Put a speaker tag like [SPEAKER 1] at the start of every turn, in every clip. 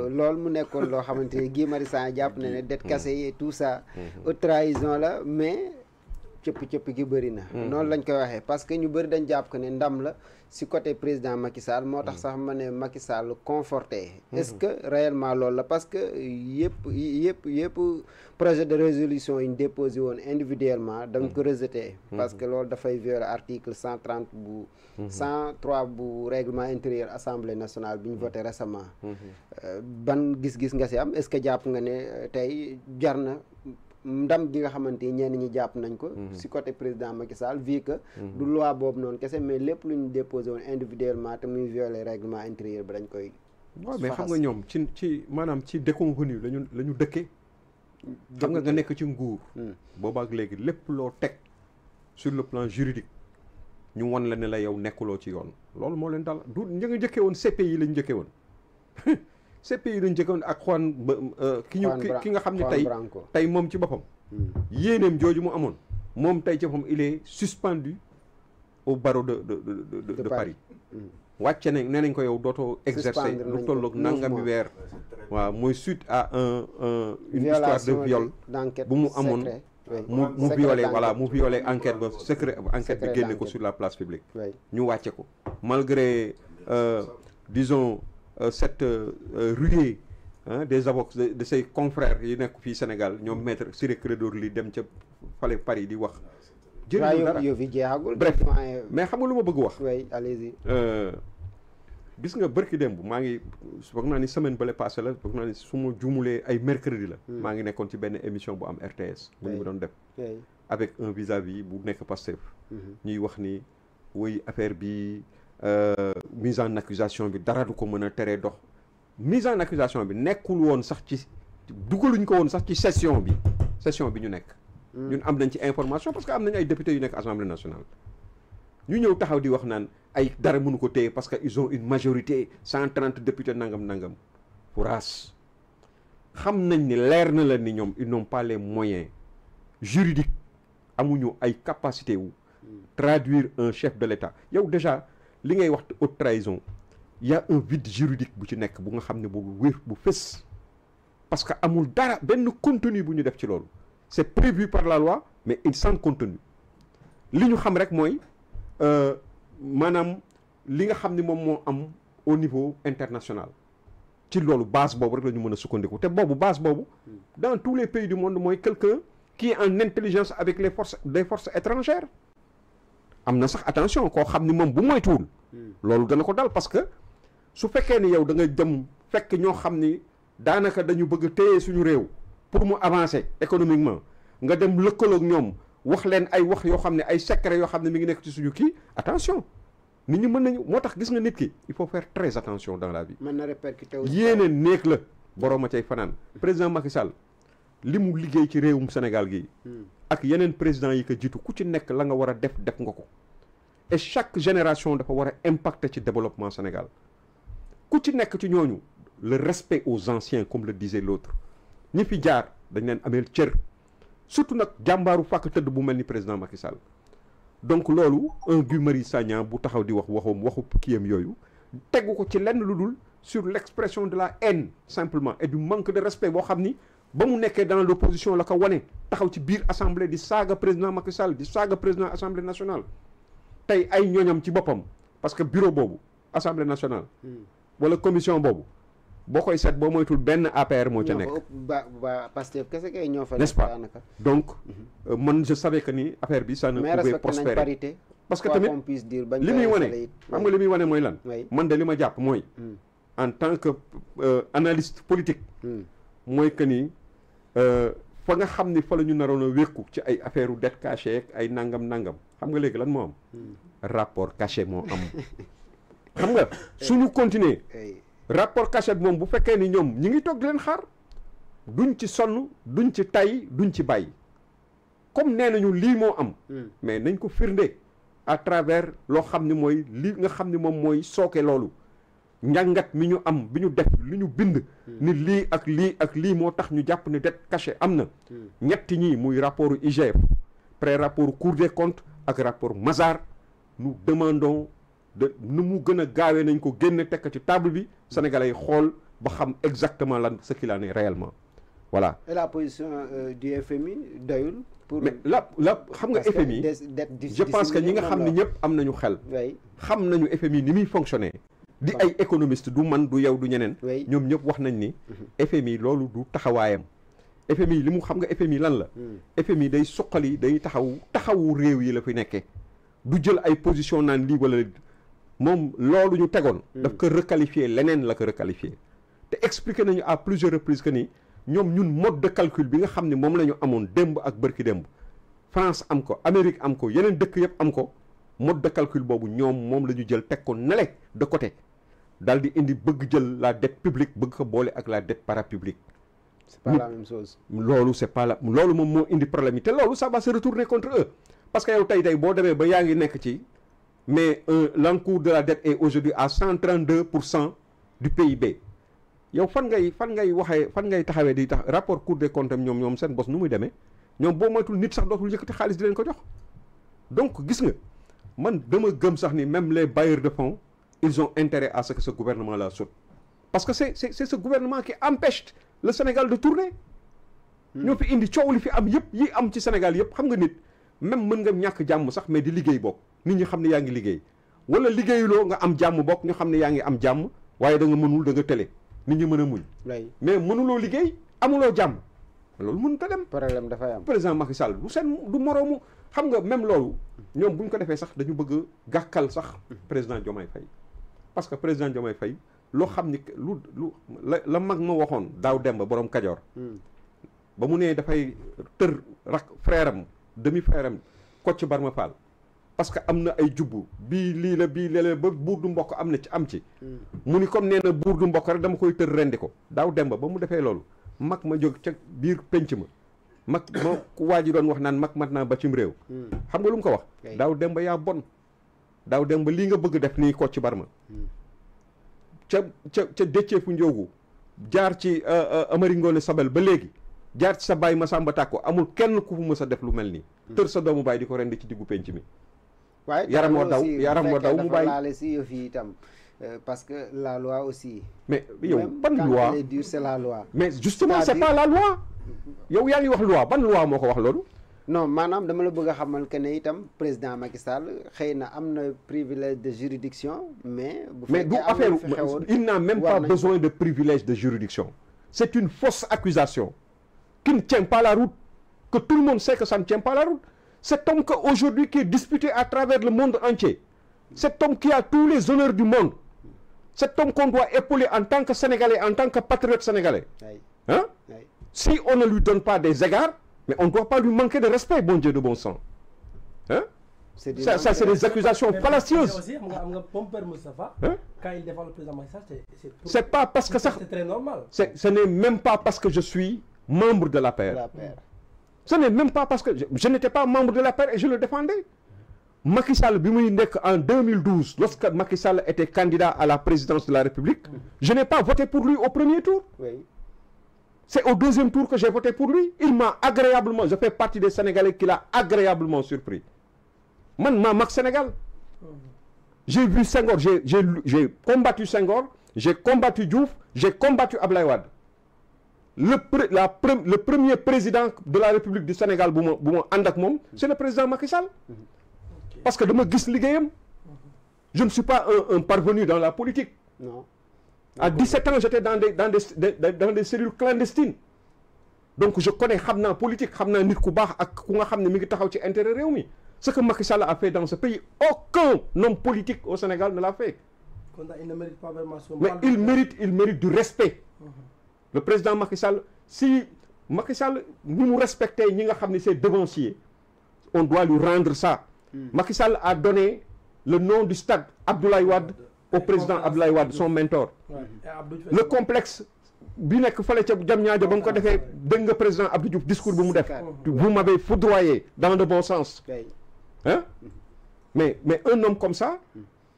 [SPEAKER 1] loolu mu nekkoon loo xamante ni Guy Marius Sagna jàpp na ne dette cassée et tout ça haute trahison la mais cëpp-cëpp gi bëri na noonu lañ koy waxee parce que ñu bëri dañ jàpp que ne ndam la si côté président Macky Sall moo tax sax ma ne Macky Sall conforté est-ce que réellement loolu la parce que yëpp projet de résolution yi ñu déposé woon individuellement dañ ko rejeté parce que loolu dafay violer article 130 bu 103 bu règlement intérieur assemblée nationale bi ñu voté récemment ban gis-gis nga si am est-ce que jàpp nga ne tey jar na ndam gi nga xamante ni ñenn ñi jàpp nañ ko si côté président Macky Sall vu que du loi boobu noonu kese mais lépp lu ñu déposé woon individuellement te muy violer règlement intérieur bi dañ koy
[SPEAKER 2] waaw mais xam nga ñoom ci maanaam ci déconvenu la ñu dëkkee xam nga nekk ci nguur boobaak léegi lépp loo teg sur le plan juridique ñu won la ne la yow nekkuloo ci yoon loolu moo leen dal du ña nga njëkkee woon CPI lañ njëkkee woon CPI lañ njëkkoon ak ki nga xam ne tey moom ci boppam yéeneem jooju mu amoon moom tey ci boppam il est suspendu au barreau de Paris wàcce nañ nee nañ ko yow dootoo exercer lu tolloog nangami weer waaw mooy suite à une histoire de viol bu mu amoon mu violé voilà mu violé enquête ba secret enquête bi génne ko sur la place publique ñu wàcce ko malgré disons cette ruée des avocats de ses confrères yi nekk fii Sénégal ñoom maître Ciré Clédor Ly dem ca fale Paris di wax jëriñu dara bref mais xam nga lu ma bëgg wax
[SPEAKER 1] allez-y
[SPEAKER 2] gis nga bërki démb maa ngi foog naa ni semaine bale passé la foog naa ni su ma juumulee ay mercredi la maa ngi nekkoon ci benn émission bu am RTS bu ñu doon def avec un vis-à-vis bu nekk Pastef ñuy wax ni woy affaire bi mise en accusation bi dara du ko mën a teree dox mise en accusation bi nekkul woon sax ci dugaluñ ko woon sax ci session bi ñu nekk ñun am nañ ci information parce que am nañ ay députés yu nekk Assemblée nationale ñu ñëw taxaw di wax naan ay dara mënu ko téye parce que ils ont une majorité 130 députés nangam furaas xam nañ ni leer na la ni ñoom ils n'ont pas les moyens juridiques amuñu ay capacité wu traduire un chef de l'État yow déjà li ngay wax haute trahison y a un vide juridique bu ci nekk bu nga xam ne bu wér bu fës parce que amul dara benn contenu bu ñu def ci loolu c'est prévu par la loi mais sans contenu li ñu xam rek mooy maanaam li nga xam ne moom moo am au niveau international ci loolu base boobu rek la ñu mën a sukkandiku te boobu base boobu dans tous les pays du monde mooy quelqu'un qui est en intelligence avec les forces étrangères am na sax attention koo xam ni moom bu moytuwul loolu dana ko dal parce que su fekkee ni yow da nga dem fekk ñoo xam ni daanaka dañu bëgg a téye suñu réew pour mu avancer économiquement nga dem lëkkaloog ñoom wax leen ay wax yoo xam ne ay secret yoo xam ne mi ngi nekk ci suñu kii attention nit ñi mën nañu moo tax gis nga nit ki il faut faire très attention dans la vie
[SPEAKER 1] mën na répercuter
[SPEAKER 2] yéene néeg la boroom a cay fanaan président Macky Sall li mu liggéey ci réewum Sénégal gi ak yeneen président yi ko jiitu ku ci nekk la nga war a def nga ko et chaque génération dafa war a impacter ci développement Sénégal ku ci nekk ci ñooñu le respect aux anciens comme le disait l'autre ñi fi jaar dañ leen ameel cër surtout nag jàmbaaru fàkk tëdd bu mel ni président Macky Sall donc loolu un Guy Marius Sagna bu taxaw di waxu kiyam yooyu tegu ko ci lenn lu dul sur l'expression de la haine simplement et du manque de respect boo xam ni ba mu nekkee dans l'opposition la ko wane taxaw ci biir assemblée di saaga président Macky Sall di saaga président assemblée nationale tey ay ñooñam ci boppam parce que bureau boobu assemblée nationale wala commission boobu boo koy seet boo moytul benn APR moo ca nekk
[SPEAKER 1] Pastef kese kay ñoo fa
[SPEAKER 2] n'est-ce pas donc man je savais que ni affaire bi ça ne pouvait prospérer parce que tamit li muy wane xam nga li muy wane mooy lan man de li ma jàpp mooy en tant que analyste politique mooy que ni fa nga xam ni fa la ñu naroon a wékku ci ay affaire u dette cachée ak ay nangam xam nga léegi lan moo am rapport caché moo am xam nga suñu continuer rapport caché bi moom bu fekkee ni ñoom ñi ngi toog di leen xaar duñ ci sonn duñ ci tay duñ ci bàyyi comme nee nañu lii moo am mais nañ ko firnde à travers loo xam ni mooy li nga xam ni moom mooy sooke loolu njàngat mi ñu am bi ñu def li ñu bind ni lii ak lii moo tax ñu jàpp ni dette cachée am na ñetti ñii muy rapport IGF pré-rapport Cour des comptes ak rapport Mazars nous demandons de nu mu gën a gaawee nañ ko génne tekk ci table bi sénégalais yi xool ba xam exactement lan ce qu'il en est réellement voilà.
[SPEAKER 1] Et la position du FMI doyul pour.
[SPEAKER 2] mais la xam nga FMI je pense que ñi nga xam ne ñëpp am nañu xel. xam nañu FMI ni muy fonctionner. di ay économiste du man du yow du ñeneen. ñoom ñëpp wax nañ ni. FMI loolu du taxawaayam. FMI li mu xam nga FMI lan la. FMI day suqali day taxawu réew yi la fi nekkee. du jël ay position naan lii wala moom loolu ñu tegoon. daf ko requalifier leneen la ko requalifier. te expliqué nañu à plusieurs reprises que ni ñoom ñun mode de calcul bi nga xam ne moom la ñu amoon démb ak bërki démb. France am ko Amérique am ko yeneen dëkk yëpp am ko mode de calcul boobu ñoom moom la ñu jël teg ko nele de côté daal di indi bëgg jël la dette publique bëgg ko boole ak la dette parapublique.
[SPEAKER 1] c'est pas la même chose.
[SPEAKER 2] loolu c'est pas la loolu moom moo indi problème yi te loolu ça va se retourner contre eux parce que yow tey boo demee ba yaa ngi nekk ci mais l'encours de la dette est aujourd'hui à 132% du PIB yow fan ngay waxee fan ngay taxawee di tax rapport Cour des comptes ñoom seen bos nu muy demee ñoom boo moytul nit sax dootul yëkkati xaalis di leen ko jox donc gis nga man dama gëm sax ni même les bailleurs de fonds ils ont intérêt à ce que ce gouvernement là saute parce que c'est ce gouvernement qui empêche le Sénégal de tourner ñoo fi indi coow li fi am yëpp yi am ci Sénégal yëpp xam nga nit même mën nga ñàkk jàmm sax mais di liggéey bokk nit ñi xam ne yaa ngi liggéey wala liggéeyuloo nga am jàmm bokk ñu xam ne yaa ngi am jàmm waaye da nga mënul da nga tële nit ñi mën a muñ mais mënuloo liggéey amuloo jàmm loolu mënut a dem
[SPEAKER 1] problème dafay am
[SPEAKER 2] président Macky Sall du moroomu xam nga même loolu ñoom bu ñu ko defee sax dañu bëgg gàkkal sax président Diomaye Faye parce que président Diomaye Faye loo xam ni la mag ma waxoon daaw demba borom Kajoor ba mu nee dafay tër frère am demi frère am Kocc Barma Fall parce que am na ay jubbu bii lii la bii léeg ba buur du mbokk am ci mu ni comme nee na buur du mbokk rek dama koy tër rendi ko daaw demba ba mu defee loolu mag ma jóg ca biir penc ma waa ji doon wax naan mag mat naa ba cim réew xam nga lu mu ko wax daaw demba yaa bon daaw demba lii nga bëgg def nii Kocc Barma ca Déthié fu Ndiogou jaar ci Amari Ngoone Sabel ba léegi jaar ci sa baay Masamba Tàkko amul kenn ku fu mës a def lu mel nii tër sa doomu baay di ko rendi ci diggu penc mi
[SPEAKER 1] waaye
[SPEAKER 2] yaram wa daw mu bàyyi
[SPEAKER 1] laale si yëf yi itam parce que la loi aussi
[SPEAKER 2] mais yow ban loi
[SPEAKER 1] c'est la loi
[SPEAKER 2] mais justement c'est pas la loi yow yaa ngi wax loi ban loi moo ko wax loolu
[SPEAKER 1] non maanaam dama la bëgg a xamal que ne itam président Macky Sall xëy na am na privilège de juridiction mais
[SPEAKER 2] du affaire il n'a même pas besoin de privilège de juridiction c'est une fausse accusation qui ne tient pas la route que tout le monde sait que ça ne tient pas la route cet homme aujourd'hui qui est disputé à travers le monde entier cet homme qui a tous les honneurs du monde cet homme qu'on doit épauler en tant que Sénégalais en tant que patriote sénégalais hein si on ne lui donne pas des égards mais on ne doit pas lui manquer de respect bon Dieu de bon sang hein ça c'est des accusations fallacieuses
[SPEAKER 3] quand il défend le président Macky Sall
[SPEAKER 2] c'est pas parce que ça
[SPEAKER 3] c'est très normal
[SPEAKER 2] ce n'est même pas parce que je suis membre de l'APR ce n'est même pas parce que je n'étais pas membre de l'APR et je le défendais Macky Sall bi muy nekk en 2012 lorsque Macky Sall était candidat à la présidence de la République je n'ai pas voté pour lui au premier tour c'est au deuxième tour que j'ai voté pour lui il m'a agréablement je fais partie des Sénégalais qui l'a agréablement surpris man maa mag Sénégal j'ai vu Senghor j'ai combattu Senghor j'ai combattu Diouf j'ai combattu Ablaye Wade le premier président de la République du Sénégal bu ma ànd ak moom c'est le président Macky Sall parce que dama gis liggéeyam je ne suis pas un parvenu dans la politique
[SPEAKER 1] non
[SPEAKER 2] à 17 ans j'étais dans des cellules clandestines donc je connais xam naa politique xam naa nit ku baax ak ku nga xam ne mi ngi taxaw ci intérêt réew mi ce que Macky Sall a fait dans ce pays aucun homme politique au Sénégal ne l'a fait
[SPEAKER 3] il ne mérite pas vraiment
[SPEAKER 2] mais il mérite du respect le président Macky Sall si Macky Sall ni mu respecté ñi nga xam ne c'est devanciers on doit lui rendre ça Macky Sall a donné le nom du stade Abdoulaye Wade au président Abdoulaye Wade son mentor le complexe bi nekk fële ca Diamniadio ba nga ko defee dégg nga président Abdou Diouf discours bi mu def vous m'avez foudroyé dans le bon sens hein mais un homme comme ça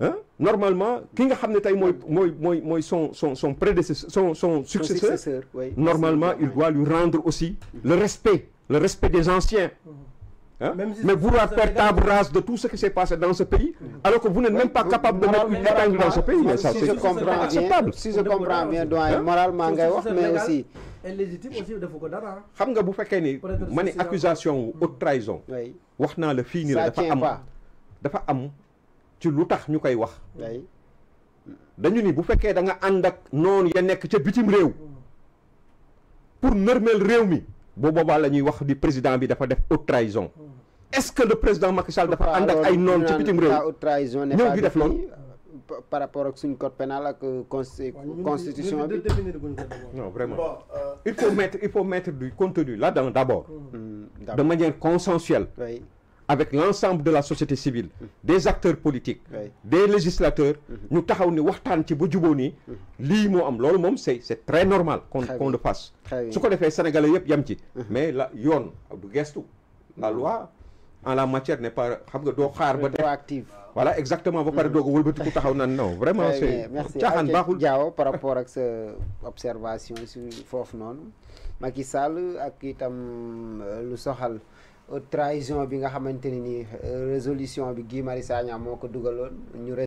[SPEAKER 2] hein normalement ki nga xam ne tey mooy son prédécesseur son successeur normalement il doit lui rendre aussi le respect des anciens Hein?
[SPEAKER 3] Même si
[SPEAKER 2] Mais
[SPEAKER 3] c'est
[SPEAKER 2] vouloir faire
[SPEAKER 3] légal.
[SPEAKER 2] table rase de tout ce qui s'est passé dans ce pays, alors que vous n'êtes même pas capable de mettre une épingle dans ce pays, mais ça
[SPEAKER 1] si
[SPEAKER 2] c'est
[SPEAKER 1] je comprends
[SPEAKER 2] acceptable.
[SPEAKER 1] bien, si je comprends bien doyen moralement ngay wax mais aussi
[SPEAKER 3] est légitime aussi defu ko dara.
[SPEAKER 2] xam nga bu fekkee ni ma ne accusation haute trahison
[SPEAKER 1] oui
[SPEAKER 2] wax naa la fii nii
[SPEAKER 1] ça
[SPEAKER 2] la
[SPEAKER 1] tient pas
[SPEAKER 2] dafa am ci lu tax ñu koy wax
[SPEAKER 1] oui
[SPEAKER 2] dañu ni bu fekkee da nga ànd ak noonu ya nekk ca bitim réew pour nërmeel réew mi boo boobaa la ñuy wax di président bi dafa def haute trahison est-ce que le président Macky Sall dafa ànd ak ay noonu ci bitim réew
[SPEAKER 1] haute trahison n'est
[SPEAKER 2] ñëw
[SPEAKER 1] pas
[SPEAKER 2] di def loolu
[SPEAKER 1] par rapport ak suñ code pénal ak constitution bi
[SPEAKER 2] non vraiment il faut mettre du contenu là-dedans d'abord de manière consensuelle
[SPEAKER 1] oui
[SPEAKER 2] avec l'ensemble de la société civile des acteurs politiques
[SPEAKER 1] oui
[SPEAKER 2] des législateurs ñu taxaw ni waxtaan ci ba jubóo ni lii moo am loolu moom c'est très normal qu'on le fasse
[SPEAKER 1] très bien
[SPEAKER 2] su ko defee sénégalais yëpp yam ci mais la yoon du gestu la loi en la matière n'est pas xam nga doo xaar ba def
[SPEAKER 1] proactive
[SPEAKER 2] voilà exactement ba pare doog a wëlbatiku taxaw nan non vraiment
[SPEAKER 1] très
[SPEAKER 2] c'est
[SPEAKER 1] bien merci
[SPEAKER 2] caaxaan baaxul
[SPEAKER 1] Diaw par rapport ak sa observation si foofu noonu Macky Sall ak itam lu soxal trahison bi nga xamante ne ni résolution bi Guy Marius Sagna moo ko dugaloon ñu